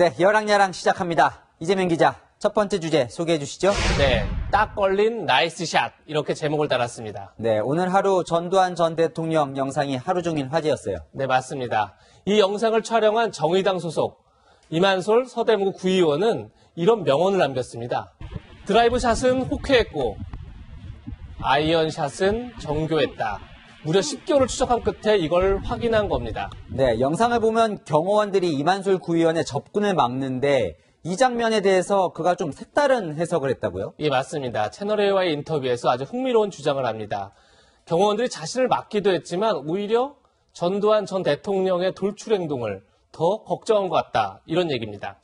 네, 여랑야랑 시작합니다. 이재명 기자, 첫 번째 주제 소개해 주시죠. 네, 딱 걸린 나이스 샷 이렇게 제목을 달았습니다. 네, 오늘 하루 전두환 전 대통령 영상이 하루 종일 화제였어요. 네, 맞습니다. 이 영상을 촬영한 정의당 소속 이만솔 서대문구 구의원은 이런 명언을 남겼습니다. 드라이브 샷은 호쾌했고 아이언 샷은 정교했다. 무려 10개월을 추적한 끝에 이걸 확인한 겁니다. 네, 영상을 보면 경호원들이 이만솔 구의원의 접근을 막는데 이 장면에 대해서 그가 좀 색다른 해석을 했다고요? 예, 맞습니다. 채널A와의 인터뷰에서 아주 흥미로운 주장을 합니다. 경호원들이 자신을 막기도 했지만 오히려 전두환 전 대통령의 돌출 행동을 더 걱정한 것 같다. 이런 얘기입니다.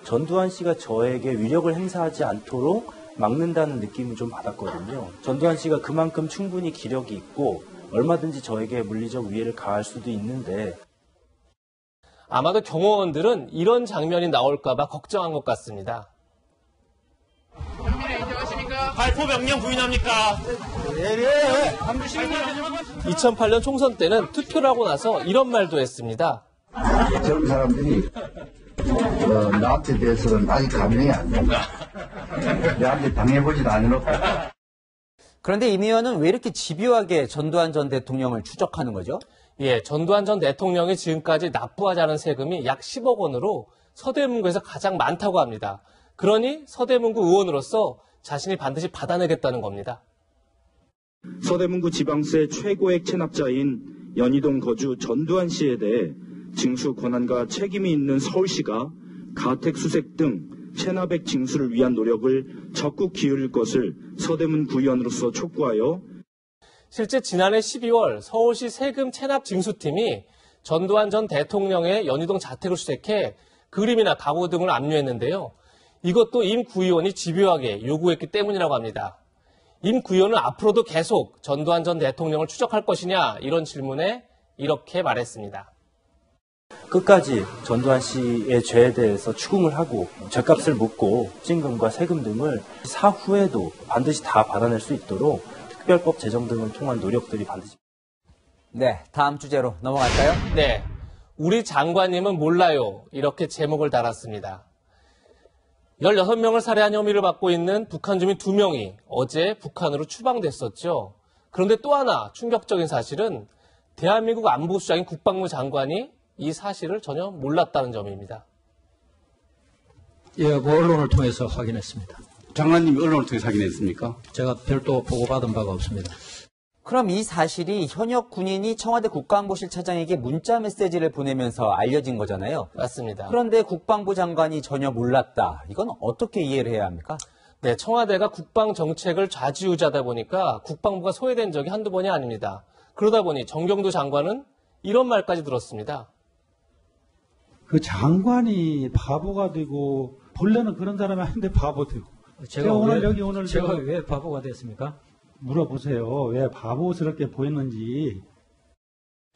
전두환 씨가 저에게 위력을 행사하지 않도록 막는다는 느낌을 좀 받았거든요. 전두환 씨가 그만큼 충분히 기력이 있고 얼마든지 저에게 물리적 위해를 가할 수도 있는데 아마도 경호원들은 이런 장면이 나올까 봐 걱정한 것 같습니다. 발포 명령 부인합니까? 2008년 총선 때는 투표를 하고 나서 이런 말도 했습니다. 젊은 사람들이 나한테 대해서는 아직 감명이 안 된다. 내한테 당해보지도 않았고. 그런데 임 의원은 왜 이렇게 집요하게 전두환 전 대통령을 추적하는 거죠? 예, 전두환 전 대통령이 지금까지 납부하지 않은 세금이 약 10억 원으로 서대문구에서 가장 많다고 합니다. 그러니 서대문구 의원으로서 자신이 반드시 받아내겠다는 겁니다. 서대문구 지방세 최고액 체납자인 연희동 거주 전두환 씨에 대해 징수 권한과 책임이 있는 서울시가 가택 수색 등 체납액 징수를 위한 노력을 적극 기울일 것을 서대문 구의원으로서 촉구하여 실제 지난해 12월 서울시 세금 체납 징수팀이 전두환 전 대통령의 연희동 자택을 수색해 그림이나 가구 등을 압류했는데요. 이것도 임 구의원이 집요하게 요구했기 때문이라고 합니다. 임 구의원은 앞으로도 계속 전두환 전 대통령을 추적할 것이냐 이런 질문에 이렇게 말했습니다. 끝까지 전두환 씨의 죄에 대해서 추궁을 하고 죄값을 묻고 징금과 세금 등을 사후에도 반드시 다 받아낼 수 있도록 특별법 제정 등을 통한 노력들이 반드시. 네, 다음 주제로 넘어갈까요? 네, 우리 장관님은 몰라요. 이렇게 제목을 달았습니다. 16명을 살해한 혐의를 받고 있는 북한 주민 2명이 어제 북한으로 추방됐었죠. 그런데 또 하나 충격적인 사실은 대한민국 안보수장인 국방부 장관이 이 사실을 전혀 몰랐다는 점입니다. 예, 언론을 통해서 확인했습니다. 장관님이 언론을 통해서 확인했습니까? 제가 별도 보고받은 바가 없습니다. 그럼 이 사실이 현역 군인이 청와대 국가안보실 차장에게 문자 메시지를 보내면서 알려진 거잖아요. 맞습니다. 그런데 국방부 장관이 전혀 몰랐다. 이건 어떻게 이해를 해야 합니까? 네, 청와대가 국방 정책을 좌지우지하다 보니까 국방부가 소외된 적이 한두 번이 아닙니다. 그러다 보니 정경도 장관은 이런 말까지 들었습니다. 그 장관이 바보가 되고 본래는 그런 사람이 아닌데 바보 되고 제가 왜 바보가 됐습니까? 물어보세요. 왜 바보스럽게 보였는지.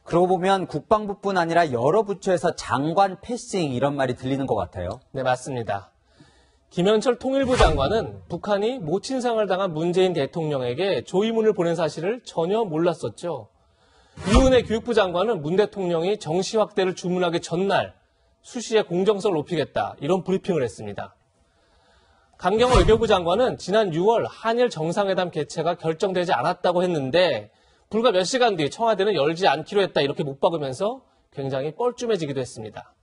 그러고 보면 국방부뿐 아니라 여러 부처에서 장관 패싱 이런 말이 들리는 것 같아요. 네, 맞습니다. 김현철 통일부 장관은 북한이 모친상을 당한 문재인 대통령에게 조의문을 보낸 사실을 전혀 몰랐었죠. 이은혜 교육부 장관은 문 대통령이 정시 확대를 주문하기 전날 수시의 공정성을 높이겠다 이런 브리핑을 했습니다. 강경호 외교부 장관은 지난 6월 한일 정상회담 개최가 결정되지 않았다고 했는데 불과 몇 시간 뒤 청와대는 열지 않기로 했다 이렇게 못 박으면서 굉장히 뻘쭘해지기도 했습니다.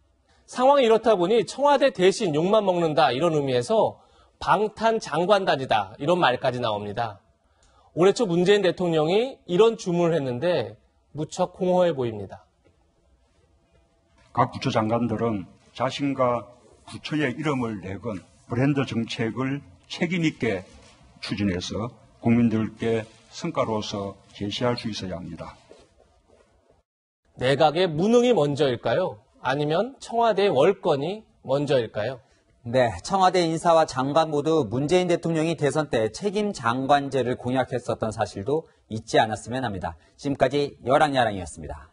상황이 이렇다 보니 청와대 대신 욕만 먹는다 이런 의미에서 방탄장관단이다 이런 말까지 나옵니다. 올해 초 문재인 대통령이 이런 주문을 했는데 무척 공허해 보입니다. 각 부처 장관들은 자신과 부처의 이름을 내건 브랜드 정책을 책임 있게 추진해서 국민들께 성과로서 제시할 수 있어야 합니다. 내각의 무능이 먼저일까요? 아니면 청와대의 월권이 먼저일까요? 네, 청와대 인사와 장관 모두 문재인 대통령이 대선 때 책임 장관제를 공약했었던 사실도 잊지 않았으면 합니다. 지금까지 여랑야랑이었습니다.